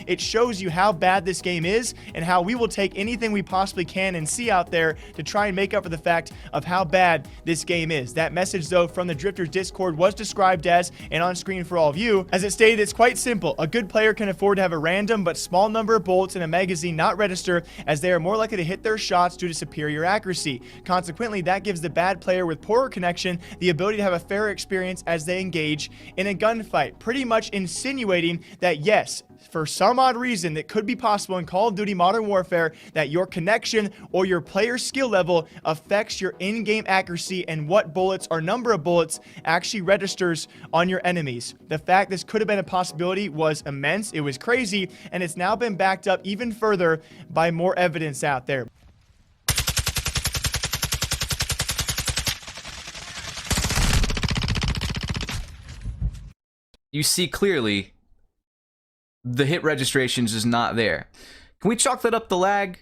it shows you how bad this game is and how we will take anything we possibly can and see out there to try and make up for the fact of how bad this game is. That message, though, from the Drifters Discord was described as, and on screen for all of you, as it stated, it's quite simple. A good player can afford to have a random but small number of bullets in a magazine not register, as they are more likely to hit their shots due to superior accuracy. Consequently, that gives the bad player with poorer connection the ability to have a fairer experience as they engage in a gunfight, pretty much insinuating that yes, for some odd reason that could be possible in Call of Duty Modern Warfare, that your connection or your player skill level affects your in-game accuracy and what bullets or number of bullets actually registers on your enemies. The fact this could have been a possibility was immense, it was crazy, and it's now been backed up even further by more evidence out there. You see clearly the hit registrations is not there. Can we chalk that up to lag?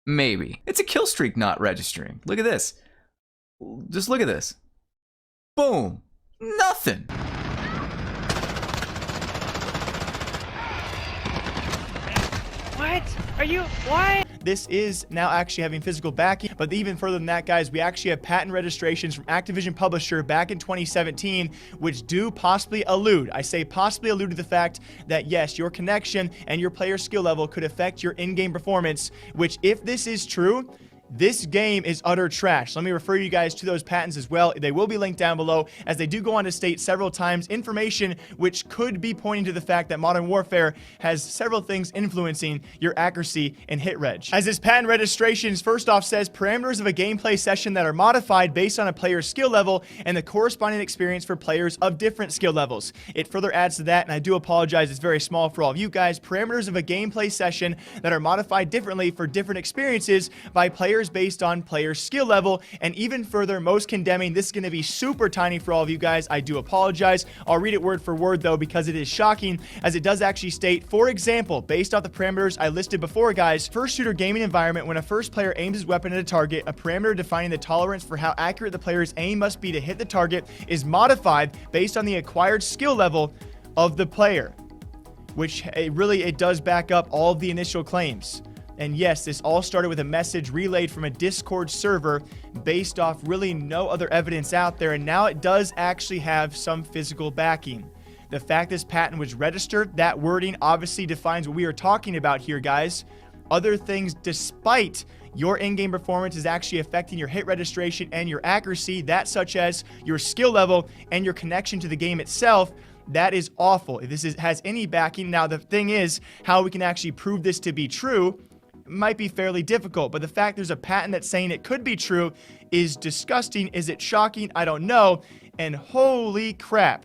Maybe. It's a kill streak not registering. Look at this. Just look at this. Boom. Nothing. What? Are you... What? This is now actually having physical backing, but even further than that, guys, we actually have patent registrations from Activision publisher back in 2017, which do possibly allude, I say possibly allude to the fact that yes, your connection and your player skill level could affect your in-game performance, which if this is true, this game is utter trash. Let me refer you guys to those patents as well. They will be linked down below, as they do go on to state several times information which could be pointing to the fact that Modern Warfare has several things influencing your accuracy and hit reg. As this patent registrations first off says, parameters of a gameplay session that are modified based on a player's skill level and the corresponding experience for players of different skill levels. It further adds to that, and I do apologize, it's very small for all of you guys, parameters of a gameplay session that are modified differently for different experiences by players based on player skill level, and even further, most condemning. This is going to be super tiny for all of you guys. I do apologize. I'll read it word for word though, because it is shocking, as it does actually state, for example, based off the parameters I listed before, guys, first shooter gaming environment, when a first player aims his weapon at a target, a parameter defining the tolerance for how accurate the player's aim must be to hit the target is modified based on the acquired skill level of the player, which it does back up all of the initial claims. And yes, this all started with a message relayed from a Discord server based off really no other evidence out there, and now it does actually have some physical backing. The fact this patent was registered, that wording obviously defines what we are talking about here, guys. Other things, despite your in-game performance, is actually affecting your hit registration and your accuracy, that such as your skill level and your connection to the game itself. That is awful. If this has any backing, now the thing is, how we can actually prove this to be true might be fairly difficult, but the fact there's a patent that's saying it could be true is disgusting. Is it shocking? I don't know. And holy crap,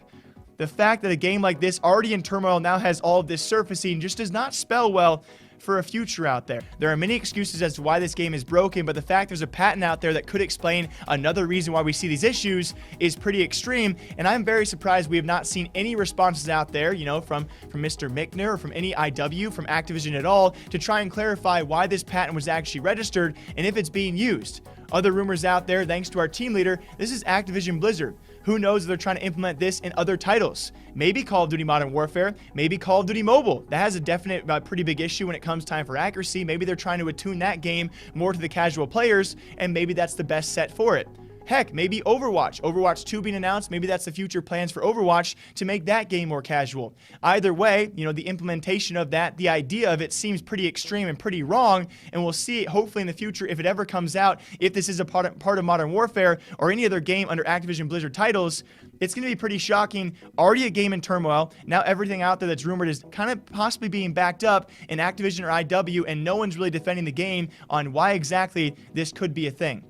the fact that a game like this, already in turmoil, now has all of this surfacing just does not spell well for a future out there. There are many excuses as to why this game is broken, but the fact there's a patent out there that could explain another reason why we see these issues is pretty extreme, and I'm very surprised we have not seen any responses out there, you know, from Mr. Mickner or from any IW, from Activision at all, to try and clarify why this patent was actually registered and if it's being used. Other rumors out there, thanks to our team leader, this is Activision Blizzard. Who knows if they're trying to implement this in other titles? Maybe Call of Duty Modern Warfare, maybe Call of Duty Mobile. That has a definite, pretty big issue when it comes time for accuracy. Maybe they're trying to attune that game more to the casual players, and maybe that's the best set for it. Heck, maybe Overwatch. Overwatch 2 being announced, maybe that's the future plans for Overwatch to make that game more casual. Either way, you know, the implementation of that, the idea of it seems pretty extreme and pretty wrong, and we'll see it hopefully in the future if it ever comes out, if this is a part of Modern Warfare or any other game under Activision Blizzard titles. It's going to be pretty shocking. Already a game in turmoil. Now everything out there that's rumored is kind of possibly being backed up in Activision or IW, and no one's really defending the game on why exactly this could be a thing.